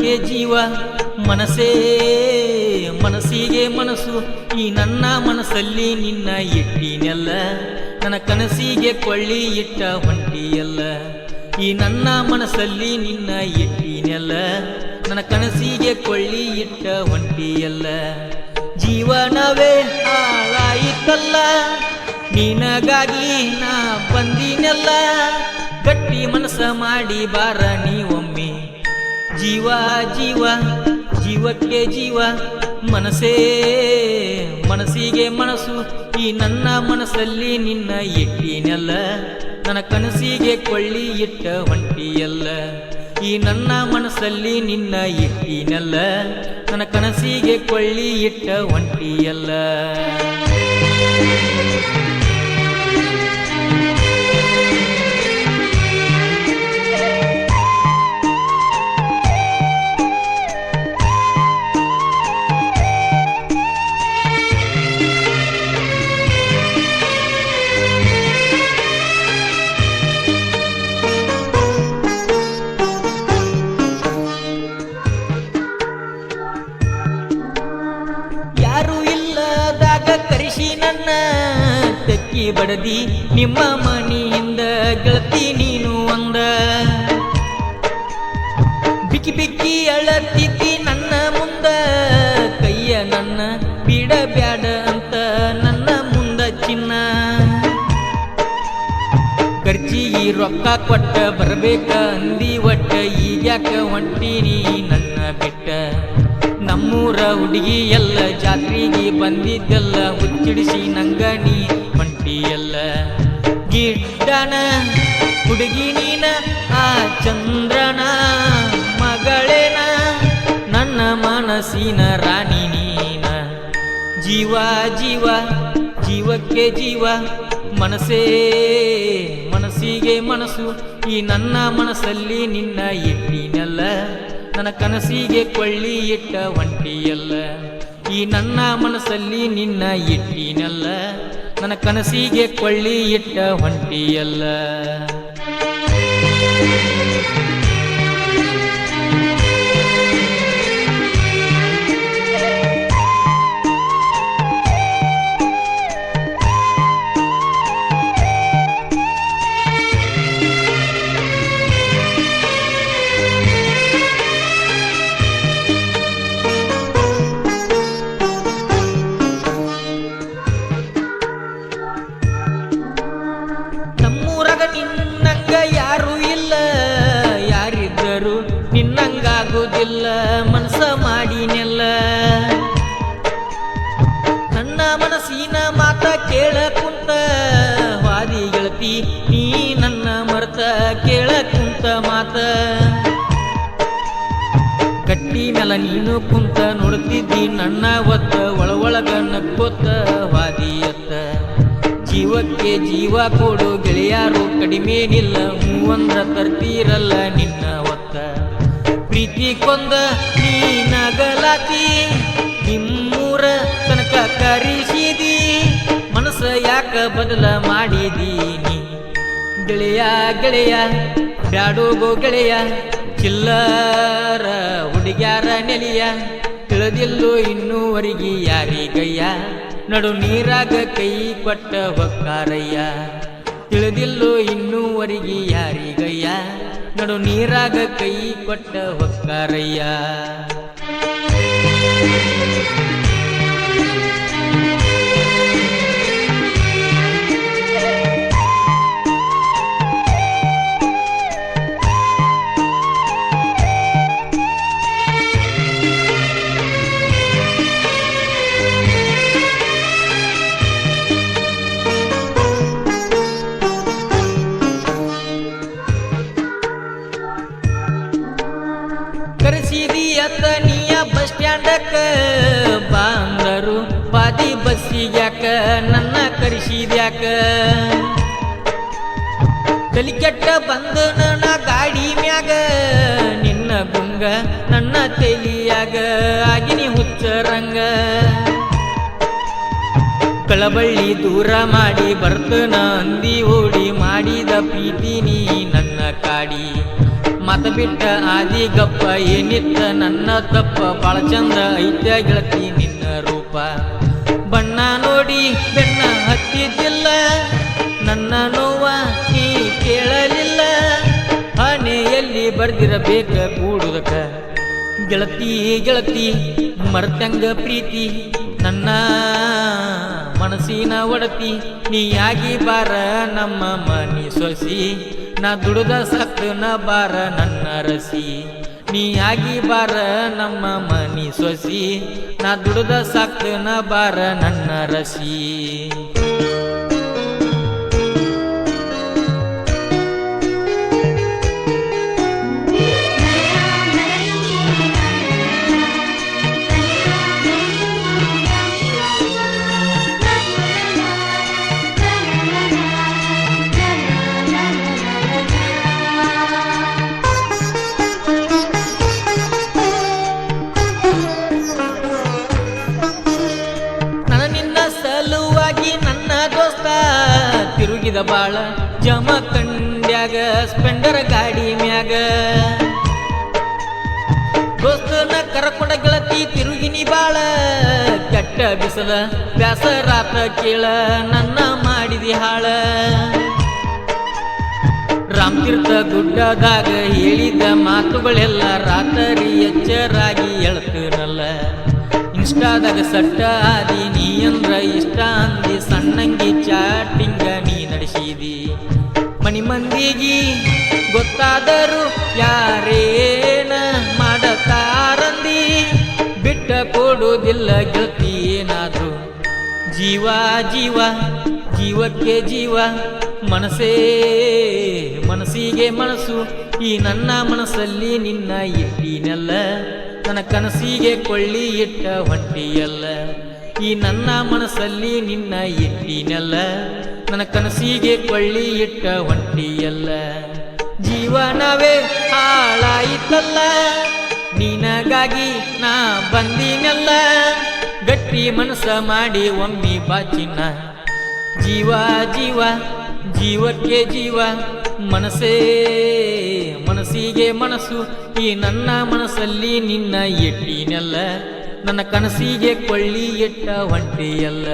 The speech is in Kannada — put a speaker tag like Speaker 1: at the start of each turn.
Speaker 1: ಜೀವಕ್ಕೆ ಜೀವ ಮನಸ್ಸೇ ಮನಸ್ಸಿಗೆ ಮನಸ್ಸು ಈ ನನ್ನ ಮನಸ್ಸಲ್ಲಿ ನಿನ್ನ ಇಟ್ಟಿನೆಲ್ಲ ನನ್ನ ಕನಸಿಗೆ ಕೊಳ್ಳಿ ಇಟ್ಟ ಹೊಂಟಿಯಲ್ಲ ಈ ನನ್ನ ಮನಸ್ಸಲ್ಲಿ ನಿನ್ನ ಇಟ್ಟಿನೆಲ್ಲ ನನ್ನ ಕನಸಿಗೆ ಕೊಳ್ಳಿ ಇಟ್ಟ ಹೊಂಟಿಯಲ್ಲ ಜೀವನವೇ ಹಾಳಾಯಿತಲ್ಲ ನಿನಗಾಗಿ ನಾ ಬಂದಿನೆಲ್ಲ ಗಟ್ಟಿ ಮನಸ್ಸ ಮಾಡಿ ಬಾರ ನೀವೊಮ್ಮೆ ಜೀವ ಜೀವ ಜೀವಕ್ಕೆ ಜೀವ ಮನಸ್ಸೇ ಮನಸ್ಸಿಗೆ ಮನಸ್ಸು ಈ ನನ್ನ ಮನಸ್ಸಲ್ಲಿ ನಿನ್ನ ಇಟ್ಟಿನೆಲ್ಲ ನನ್ನ ಕನಸಿಗೆ ಕೊಳ್ಳಿ ಇಟ್ಟ ಹೊಂಟಿಯಲ್ಲ ಈ ನನ್ನ ಮನಸ್ಸಲ್ಲಿ ನಿನ್ನ ಇಟ್ಟಿನೆಲ್ಲ ನನ್ನ ಕನಸಿಗೆ ಕೊಳ್ಳಿ ಇಟ್ಟ ಹೊಂಟಿಯಲ್ಲ ನನ್ನ ತೆಕ್ಕಿ ಬಡದಿ ನಿಮ್ಮ ಮನೆಯಿಂದ ಗೆಳತಿ ನೀನು ಒಂದ ಬಿಕ್ಕಿ ಬಿಕ್ಕಿ ಅಳತಿದ್ದಿ ನನ್ನ ಮುಂದ ಕೈಯ ನನ್ನ ಬಿಡಬ್ಯಾಡ ಅಂತ ನನ್ನ ಮುಂದ ಚಿನ್ನ ಖರ್ಚಿಗೆ ರೊಕ್ಕ ಕೊಟ್ಟ ಬರ್ಬೇಕ ಅಂದಿ ಒಟ್ಟ ಈಗ್ಯಾಕ ಹೊಂಟೀನಿ ನನ್ನ ಬಿಟ್ಟ ನಮ್ಮೂರ ಹುಡುಗಿ ಎಲ್ಲ ಜಾತ್ರೆಗೆ ಬಂದಿದ್ದೆಲ್ಲ ಹುಚ್ಚಿಡಿಸಿ ನಂಗ ನೀ ಹೊಂಟಿಯಲ್ಲ ಗಿಡ್ಡನ ಹುಡುಗಿ ನೀನ ಆ ಚಂದ್ರನ ಮಗಳೇನ ನನ್ನ ಮನಸ್ಸಿನ ರಾಣಿ ನೀನ ಜೀವ ಜೀವ ಜೀವಕ್ಕೆ ಜೀವ ಮನಸ್ಸೇ ಮನಸ್ಸಿಗೆ ಮನಸ್ಸು ಈ ನನ್ನ ಮನಸ್ಸಲ್ಲಿ ನಿನ್ನ ಇಟ್ಟಿನೆಲ್ಲ ನನ್ನ ಕನಸಿಗೆ ಕೊಳ್ಳಿ ಇಟ್ಟ ಹೊಂಟಿಯಲ್ಲ ಈ ನನ್ನ ಮನಸ್ಸಲ್ಲಿ ನಿನ್ನ ಇಟ್ಟಿನೆಲ್ಲ ನನ್ನ ಕನಸಿಗೆ ಕೊಳ್ಳಿ ಇಟ್ಟ ಹೊಂಟಿಯಲ್ಲ ನಿನ್ನಂಗ ಯಾರು ಇಲ್ಲ ಯಾರಿದ್ದರು ನಿನ್ನಂಗಾಗುವುದಿಲ್ಲ ಮನಸ್ಸ ಮಾಡಿನೆಲ್ಲ ನನ್ನ ಮನಸ್ಸಿನ ಮಾತ ಕೇಳ ಕುಂತ ವಾದಿ ಗೆಳತಿ ನೀ ನನ್ನ ಮರ್ತ ಕೇಳ ಕುಂತ ಮಾತ ಕಟ್ಟಿ ಮೇಲ ನೀನು ಕುಂತ ನೋಡ್ತಿದ್ದಿ ನನ್ನ ಒತ್ತ ಒಳಗ ನಕ್ಕೋತ ವಾದಿಯತ್ತ ಜೀವಕ್ಕೆ ಜೀವ ಕೊಡು ಗೆಳೆಯಾರು ಕಡಿಮೆನಿಲ್ಲ ಮೂವಂದ್ರ ತರ್ತೀರಲ್ಲ ನಿನ್ನ ಒತ್ತ ಪ್ರೀತಿ ಕೊಂದ ನೀನಗಲಾತಿ ನಿಮ್ಮೂರ ತನಕ ಕರಿಸಿದಿ ಮನಸ್ಸ ಯಾಕ ಬದಲ ಮಾಡಿದೀನಿ ಗೆಳೆಯ ಗೆಳೆಯ ಬ್ಯಾಡೋಗೋ ಗೆಳೆಯ ಚಿಲ್ಲರ ಹುಡುಗ್ಯಾರ ನೆಲೆಯ ತಿಳಿದಿಲ್ಲೋ ಇನ್ನೂವರೆಗೆ ಯಾರಿಗಯ್ಯ ನಡು ನೀರಾಗ ಕೈ ಕೊಟ್ಟ ಹೊಕ್ಕಾರಯ್ಯ ತಿಳಿದಿಲ್ಲೋ ಇನ್ನೂವರೆಗೆ ಯಾರಿಗಯ್ಯ ನಡು ನೀರಾಗ ಕೈ ಕೊಟ್ಟ ಹೊಕ್ಕಾರಯ್ಯ ಕರೆಸಿದಿಯತ್ತ ನೀಯ ಬಸ್ ಸ್ಟ್ಯಾಂಡಕ್ಕ ಬಾಂದರು ಬಾದಿ ಬಸ್ಸಿಗ್ಯಾಕ ನನ್ನ ಕರೆಸಿದ್ಯಾಕ ತಲಿ ಕೆಟ್ಟ ಬಂದ ನನ್ನ ಗಾಡಿ ಮ್ಯಾಗ ನಿನ್ನ ಗುಂಗ ನನ್ನ ತೆಲಿಯಾಗ ಆಗಿನಿ ಹುಚ್ಚರಂಗ ಕಳಬಳ್ಳಿ ದೂರ ಮಾಡಿ ಬರ್ತನ ಅಂದಿ ಓಡಿ ಮಾಡಿದ ಪ್ರೀತಿ ನೀ ನನ್ನ ಕಾಡಿ ಮತ ಬಿಟ್ಟ ಆದಿ ಗಪ್ಪ ಏನಿತ್ತ ನನ್ನ ತಪ್ಪ ಬಾಳ ಚಂದ ಐತ್ಯ ಗೆಳತಿ ನಿನ್ನ ರೂಪ ಬಣ್ಣ ನೋಡಿ ಬೆನ್ನ ಹತ್ತಿದ್ದಿಲ್ಲ ನನ್ನ ನೋವ ನೀ ಕೇಳಲಿಲ್ಲ ಹಣೆಯಲ್ಲಿ ಬರ್ದಿರಬೇಕ ಕೂಡುದಕ ಗೆಳತಿ ಗೆಳತಿ ಮರ್ತಂಗ ಪ್ರೀತಿ ನನ್ನ ಮನಸ್ಸಿನ ಒಡತಿ ನೀಯಾಗಿ ಬಾರ ನಮ್ಮ ಮನಿ ಸೊಸಿ ನಾ ದುಡುದ ಸಕ್ನ ಬಾರ ನನ್ನ ರಸಿ ನೀಯಾಗಿ ಬಾರ ನಮ್ಮ ಮನಿ ಸೊಸಿ ನಾ ದುಡುದ ಸಕ್ನ ಬಾರ ನನ್ನ ರಸಿ ತಿರುಗಿದ ಬಾಳ ಜಮಖಂಡ್ಯಾಗ ಸ್ಪೆಂಡರ್ ಗಾಡಿ ಮ್ಯಾಗ ದೋಸ್ತನ ಕರಕೊಂಡ ಗೆಳತಿ ತಿರುಗಿನಿ ಬಾಳ ಕೆಟ್ಟ ಬಿಸಲ ಬ್ಯಾಸರಾತ ಕೇಳ ನನ್ನ ಮಾಡಿದಿ ಹಾಳ ರಾಮತೀರ್ಥ ಗುಡ್ಡದಾಗ ಹೇಳಿದ ಮಾತುಗಳೆಲ್ಲ ರಾತ್ರಿ ಎಚ್ಚರಾಗಿ ಎಳ್ತನಲ್ಲ ಇನ್ಸ್ಟಾದಾಗ ಸಟ್ಟ ಆದಿ ನೀ ಅಂದ್ರ ಇಷ್ಟ ಅಂದಿ ಸಣ್ಣಂಗಿ ಚಾಟಿಂಗ ನೀ ನಡೆಸಿದಿ ಮನಿ ಮಂದಿಗಿ ಗೊತ್ತಾದರೂ ಯಾರೇನ ಮಾಡತಾರಂದಿ ಬಿಟ್ಟ ಕೊಡುವುದಿಲ್ಲ ಗೆಳತಿ ಏನಾದ್ರು ಜೀವ ಜೀವ ಜೀವಕ್ಕೆ ಜೀವ ಮನಸ್ಸೇ ಮನಸ್ಸಿಗೆ ಮನಸ್ಸು ಈ ನನ್ನ ಮನಸ್ಸಲ್ಲಿ ನಿನ್ನ ಇಟ್ಟಿನೆಲ್ಲ ನನ್ನ ಕನಸಿಗೆ ಕೊಳ್ಳಿ ಇಟ್ಟ ಹೊಂಟಿಯಲ್ಲ ಈ ನನ್ನ ಮನಸ್ಸಲ್ಲಿ ನಿನ್ನ ಇಟ್ಟಿನೆಲ್ಲ ನನ್ನ ಕನಸಿಗೆ ಕೊಳ್ಳಿ ಇಟ್ಟ ಹೊಂಟಿಯಲ್ಲ ಜೀವನವೇ ಹಾಳಾಯಿತಲ್ಲ ನಿನಗಾಗಿ ನಾ ಬಂದಿನಲ್ಲ ಗಟ್ಟಿ ಮನಸ್ಸ ಮಾಡಿ ಒಮ್ಮಿ ಬಾಚಿನ ಜೀವ ಜೀವ ಜೀವಕ್ಕೆ ಜೀವ ಮನಸ್ಸೇ ಮನಸ್ಸಿಗೆ ಮನಸ್ಸು ಈ ನನ್ನ ಮನಸ್ಸಲ್ಲಿ ನಿನ್ನ ಇಟ್ಟಿನೆಲ್ಲ ನನ್ನ ಕನಸಿಗೆ ಕೊಳ್ಳಿ ಇಟ್ಟ ಹೊಂಟಿಯಲ್ಲ